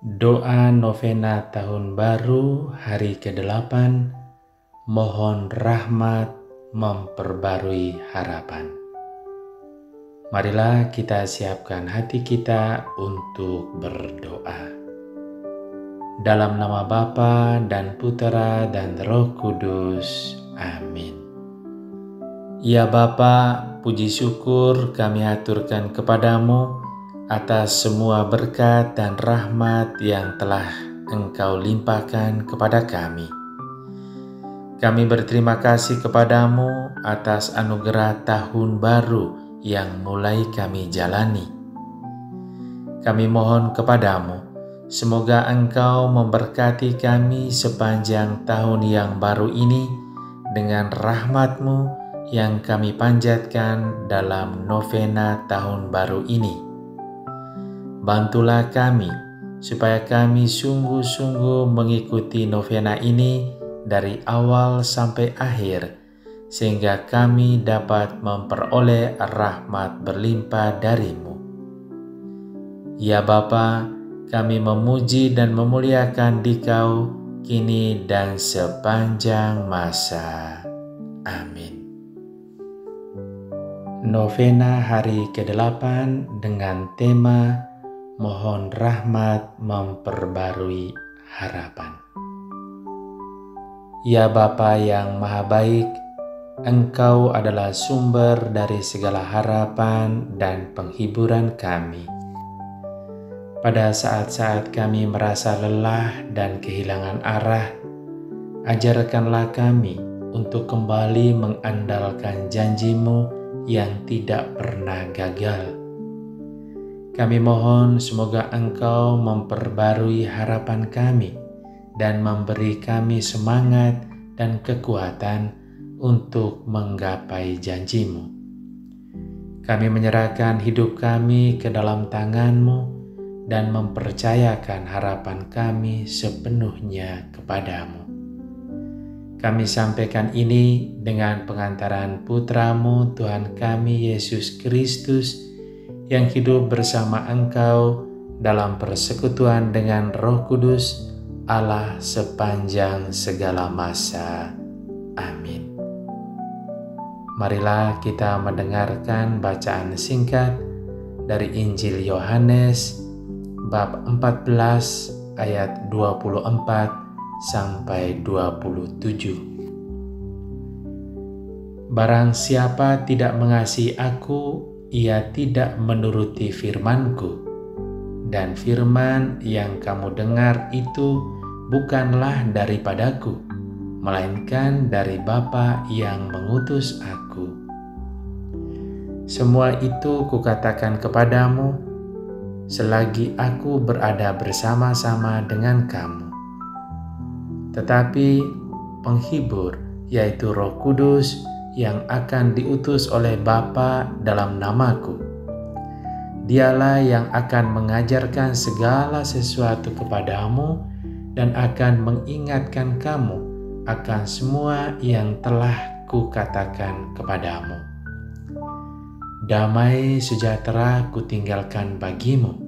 Doa novena tahun baru hari ke-8, mohon rahmat memperbarui harapan. Marilah kita siapkan hati kita untuk berdoa. Dalam nama Bapa dan Putera dan Roh Kudus. Amin. Ya Bapa, puji syukur kami haturkan kepadamu atas semua berkat dan rahmat yang telah Engkau limpahkan kepada kami. Kami berterima kasih kepadamu atas anugerah tahun baru yang mulai kami jalani. Kami mohon kepadamu, semoga Engkau memberkati kami sepanjang tahun yang baru ini dengan rahmat-Mu yang kami panjatkan dalam novena tahun baru ini. Bantulah kami supaya kami sungguh-sungguh mengikuti novena ini dari awal sampai akhir, sehingga kami dapat memperoleh rahmat berlimpah dari-Mu. Ya Bapa, kami memuji dan memuliakan Dikau kini dan sepanjang masa. Amin. Novena hari ke-8 dengan tema mohon rahmat memperbarui harapan. Ya Bapa yang Maha Baik, Engkau adalah sumber dari segala harapan dan penghiburan kami. Pada saat-saat kami merasa lelah dan kehilangan arah, ajarkanlah kami untuk kembali mengandalkan janji-Mu yang tidak pernah gagal. Kami mohon semoga Engkau memperbarui harapan kami dan memberi kami semangat dan kekuatan untuk menggapai janji-Mu. Kami menyerahkan hidup kami ke dalam tangan-Mu dan mempercayakan harapan kami sepenuhnya kepadamu. Kami sampaikan ini dengan pengantaran Putra-Mu Tuhan kami Yesus Kristus yang hidup bersama Engkau dalam persekutuan dengan Roh Kudus Allah sepanjang segala masa. Amin. Marilah kita mendengarkan bacaan singkat dari Injil Yohanes bab 14 ayat 24 sampai 27. Barang siapa tidak mengasihi aku, ia tidak menuruti firman-Ku. Dan firman yang kamu dengar itu bukanlah daripadaku, melainkan dari Bapa yang mengutus aku. Semua itu kukatakan kepadamu, selagi aku berada bersama-sama dengan kamu. Tetapi penghibur, yaitu Roh Kudus yang akan diutus oleh Bapa dalam namaku, Dialah yang akan mengajarkan segala sesuatu kepadamu dan akan mengingatkan kamu akan semua yang telah kukatakan kepadamu. Damai sejahtera kutinggalkan bagimu.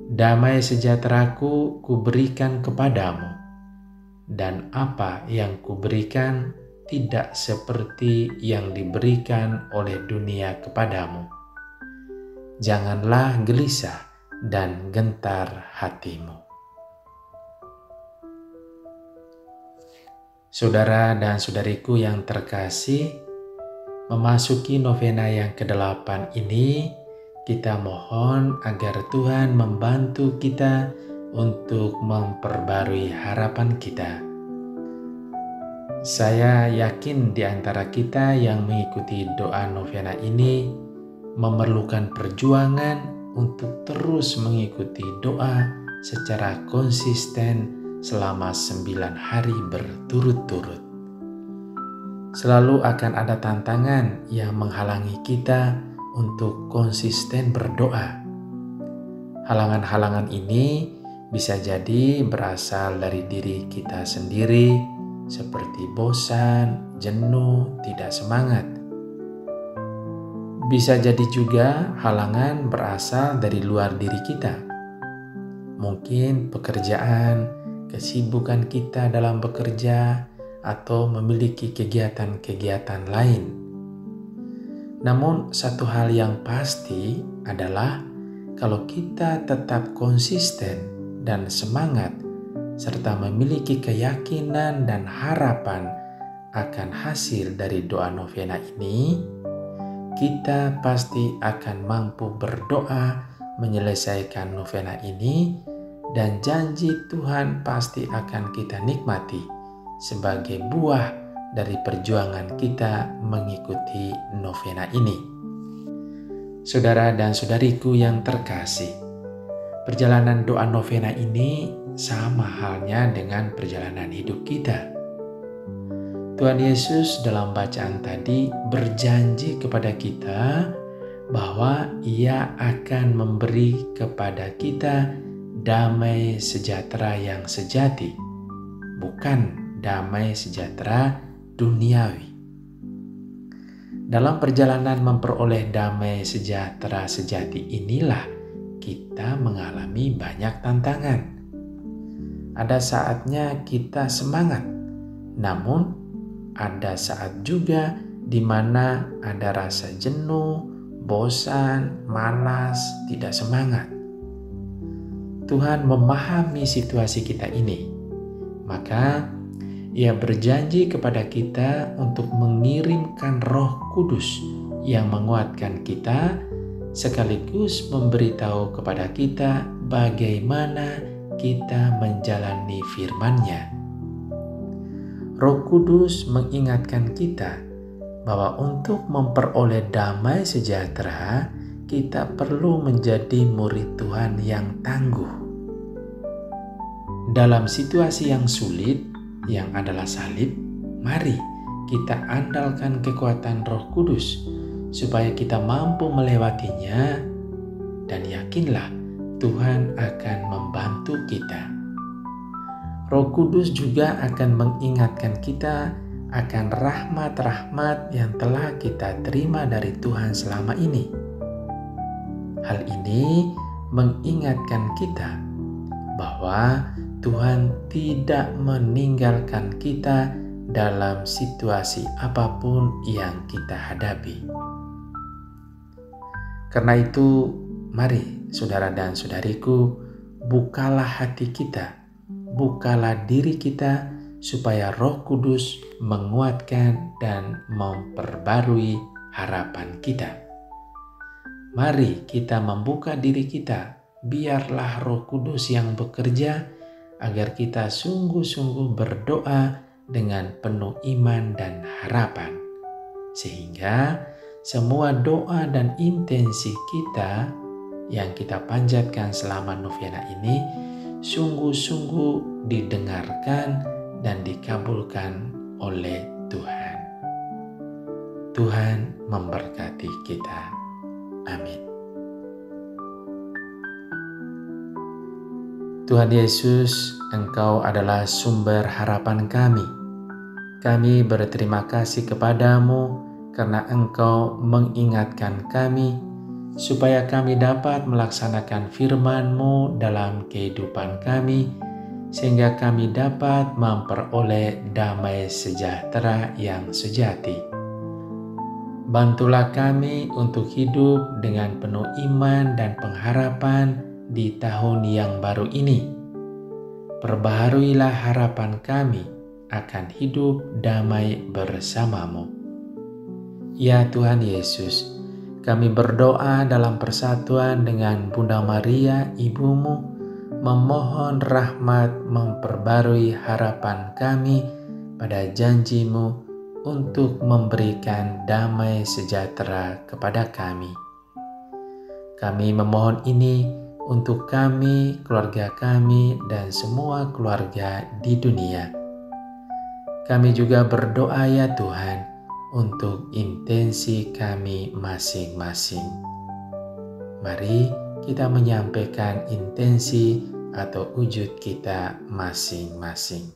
Damai sejahteraku kuberikan kepadamu. Dan apa yang kuberikan tidak seperti yang diberikan oleh dunia kepadamu. Janganlah gelisah dan gentar hatimu. Saudara dan saudariku yang terkasih, memasuki novena yang ke-8 ini, kita mohon agar Tuhan membantu kita untuk memperbarui harapan kita. Saya yakin di antara kita yang mengikuti doa novena ini memerlukan perjuangan untuk terus mengikuti doa secara konsisten selama 9 hari berturut-turut. Selalu akan ada tantangan yang menghalangi kita untuk konsisten berdoa. Halangan-halangan ini bisa jadi berasal dari diri kita sendiri, seperti bosan, jenuh, tidak semangat. Bisa jadi juga halangan berasal dari luar diri kita. mungkin pekerjaan, kesibukan kita dalam bekerja, atau memiliki kegiatan-kegiatan lain. Namun, satu hal yang pasti adalah kalau kita tetap konsisten dan semangat, serta memiliki keyakinan dan harapan akan hasil dari doa novena ini, kita pasti akan mampu berdoa menyelesaikan novena ini, dan janji Tuhan pasti akan kita nikmati sebagai buah dari perjuangan kita mengikuti novena ini. Saudara dan saudariku yang terkasih, perjalanan doa novena ini sama halnya dengan perjalanan hidup kita. Tuhan Yesus dalam bacaan tadi berjanji kepada kita bahwa Ia akan memberi kepada kita damai sejahtera yang sejati, bukan damai sejahtera duniawi. Dalam perjalanan memperoleh damai sejahtera sejati inilah kita mengalami banyak tantangan. Ada saatnya kita semangat, namun ada saat juga di mana ada rasa jenuh, bosan, malas, tidak semangat. Tuhan memahami situasi kita ini, maka Ia berjanji kepada kita untuk mengirimkan Roh Kudus yang menguatkan kita, sekaligus memberitahu kepada kita bagaimana kita menjalani firman-Nya. Roh Kudus mengingatkan kita bahwa untuk memperoleh damai sejahtera, kita perlu menjadi murid Tuhan yang tangguh. Dalam situasi yang sulit, yang adalah salib, mari kita andalkan kekuatan Roh Kudus supaya kita mampu melewatinya, dan yakinlah Tuhan akan membantu kita. Roh Kudus juga akan mengingatkan kita akan rahmat-rahmat yang telah kita terima dari Tuhan selama ini. Hal ini mengingatkan kita bahwa Tuhan tidak meninggalkan kita dalam situasi apapun yang kita hadapi. Karena itu, mari saudara dan saudariku, bukalah hati kita, bukalah diri kita, supaya Roh Kudus menguatkan dan memperbarui harapan kita. Mari kita membuka diri kita, biarlah Roh Kudus yang bekerja, agar kita sungguh-sungguh berdoa dengan penuh iman dan harapan, sehingga semua doa dan intensi kita yang kita panjatkan selama novena ini sungguh-sungguh didengarkan dan dikabulkan oleh Tuhan. Tuhan memberkati kita. Amin. Tuhan Yesus, Engkau adalah sumber harapan kami. Kami berterima kasih kepadamu karena Engkau mengingatkan kami supaya kami dapat melaksanakan firman-Mu dalam kehidupan kami, sehingga kami dapat memperoleh damai sejahtera yang sejati. Bantulah kami untuk hidup dengan penuh iman dan pengharapan di tahun yang baru ini. Perbaharuilah harapan kami akan hidup damai bersama-Mu. Ya Tuhan Yesus, kami berdoa dalam persatuan dengan Bunda Maria, Ibu-Mu, memohon rahmat memperbarui harapan kami pada janji-Mu untuk memberikan damai sejahtera kepada kami. Kami memohon ini untuk kami, keluarga kami, dan semua keluarga di dunia. Kami juga berdoa ya Tuhan untuk intensi kami masing-masing. Mari kita menyampaikan intensi atau wujud kita masing-masing.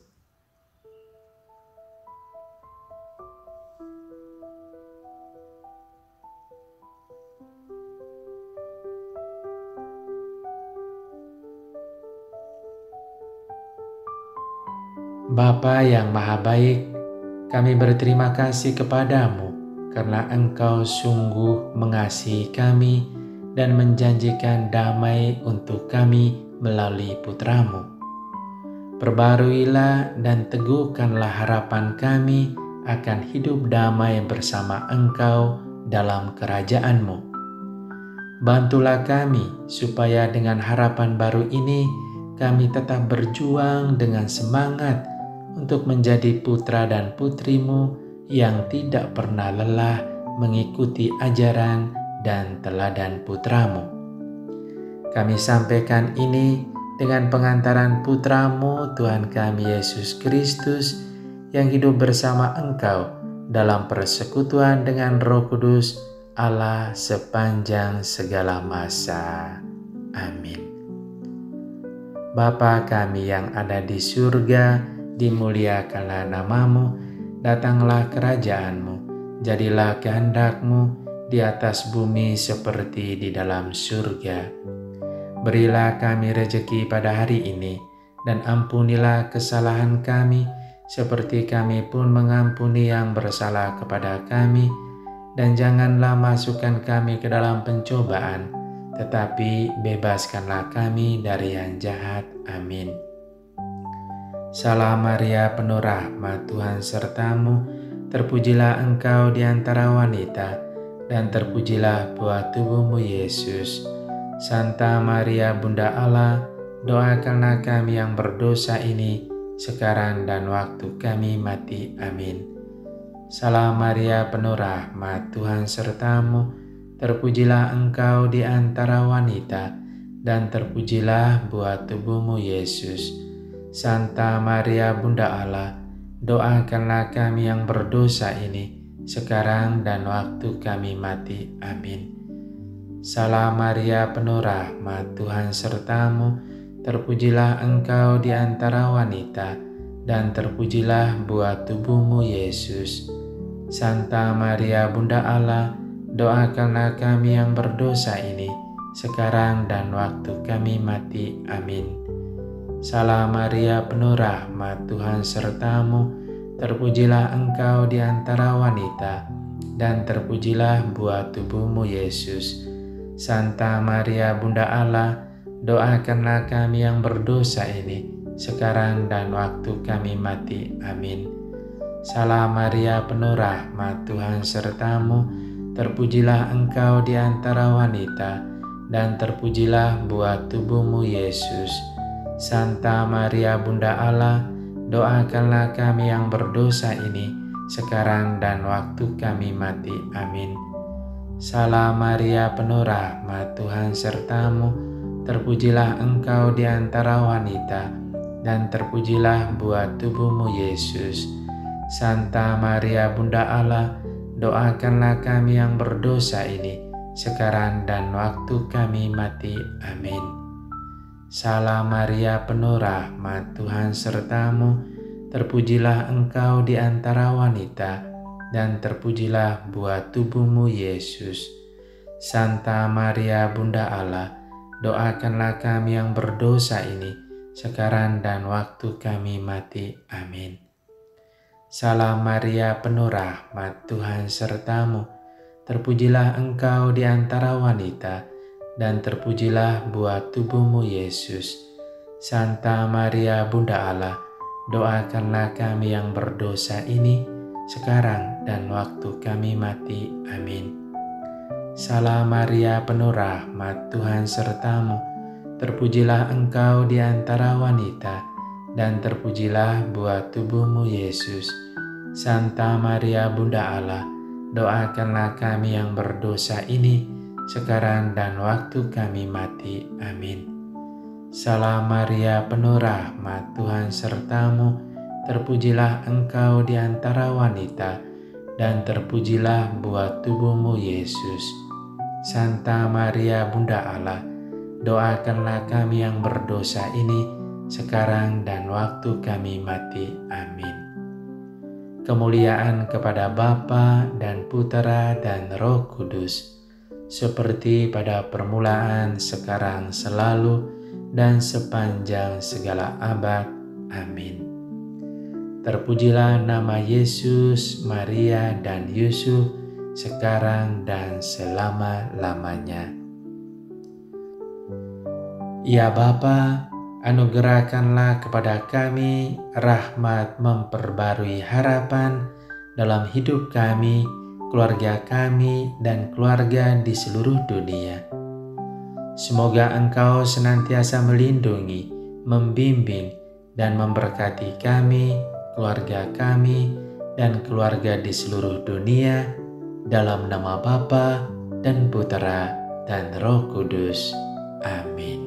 Bapa yang Maha Baik, kami berterima kasih kepadamu karena Engkau sungguh mengasihi kami dan menjanjikan damai untuk kami melalui Putramu. Perbaruilah dan teguhkanlah harapan kami akan hidup damai bersama Engkau dalam kerajaan-Mu. Bantulah kami supaya dengan harapan baru ini kami tetap berjuang dengan semangat untuk menjadi putra dan putri-Mu yang tidak pernah lelah mengikuti ajaran dan teladan Putra-Mu. Kami sampaikan ini dengan pengantaran Putra-Mu Tuhan kami Yesus Kristus yang hidup bersama Engkau dalam persekutuan dengan Roh Kudus Allah sepanjang segala masa. Amin. Bapa kami yang ada di surga, dimuliakanlah namamu, datanglah kerajaan-Mu, jadilah kehendak-Mu di atas bumi seperti di dalam surga. Berilah kami rejeki pada hari ini, dan ampunilah kesalahan kami, seperti kami pun mengampuni yang bersalah kepada kami, dan janganlah masukkan kami ke dalam pencobaan, tetapi bebaskanlah kami dari yang jahat. Amin. Salam Maria, penuh rahmat, Tuhan sertamu, terpujilah Engkau di antara wanita, dan terpujilah buah tubuhmu Yesus. Santa Maria Bunda Allah, doakanlah kami yang berdosa ini, sekarang dan waktu kami mati. Amin. Salam Maria, penuh rahmat, Tuhan sertamu, terpujilah Engkau di antara wanita, dan terpujilah buah tubuhmu Yesus. Santa Maria Bunda Allah, doakanlah kami yang berdosa ini, sekarang dan waktu kami mati. Amin. Salam Maria, penuh rahmat, Tuhan sertamu, terpujilah Engkau di antara wanita, dan terpujilah buah tubuhmu Yesus. Santa Maria Bunda Allah, doakanlah kami yang berdosa ini, sekarang dan waktu kami mati. Amin. Salam Maria, penuh rahmat, Tuhan sertamu, terpujilah Engkau di antara wanita, dan terpujilah buah tubuhmu Yesus. Santa Maria Bunda Allah, doakanlah kami yang berdosa ini, sekarang dan waktu kami mati. Amin. Salam Maria, penuh rahmat, Tuhan sertamu, terpujilah Engkau di antara wanita, dan terpujilah buah tubuhmu Yesus. Santa Maria Bunda Allah, doakanlah kami yang berdosa ini, sekarang dan waktu kami mati. Amin. Salam Maria, penuh rahmat, Tuhan sertamu, terpujilah Engkau di antara wanita, dan terpujilah buah tubuhmu Yesus. Santa Maria Bunda Allah, doakanlah kami yang berdosa ini, sekarang dan waktu kami mati. Amin. Salam Maria, penuh rahmat, Tuhan sertamu, terpujilah Engkau di antara wanita, dan terpujilah buah tubuhmu Yesus. Santa Maria Bunda Allah, doakanlah kami yang berdosa ini, sekarang dan waktu kami mati. Amin. Salam Maria, penuh rahmat, Tuhan sertamu, terpujilah Engkau di antara wanita, dan terpujilah buah tubuhmu Yesus. Santa Maria Bunda Allah, doakanlah kami yang berdosa ini, sekarang dan waktu kami mati. Amin. Salam Maria, penuh rahmat, Tuhan sertamu, terpujilah Engkau di antara wanita, dan terpujilah buah tubuhmu Yesus. Santa Maria Bunda Allah, doakanlah kami yang berdosa ini, sekarang dan waktu kami mati. Amin. Salam Maria, penuh rahmat, Tuhan sertamu, terpujilah Engkau di antara wanita, dan terpujilah buah tubuhmu Yesus. Santa Maria Bunda Allah, doakanlah kami yang berdosa ini, sekarang dan waktu kami mati. Amin. Kemuliaan kepada Bapa dan Putera dan Roh Kudus, seperti pada permulaan, sekarang, selalu, dan sepanjang segala abad. Amin. Terpujilah nama Yesus, Maria, dan Yusuf, sekarang dan selama-lamanya. Ya Bapa, anugerahkanlah kepada kami rahmat memperbarui harapan dalam hidup kami, keluarga kami, dan keluarga di seluruh dunia. Semoga Engkau senantiasa melindungi, membimbing, dan memberkati kami, keluarga kami, dan keluarga di seluruh dunia, dalam nama Bapa dan Putera dan Roh Kudus. Amin.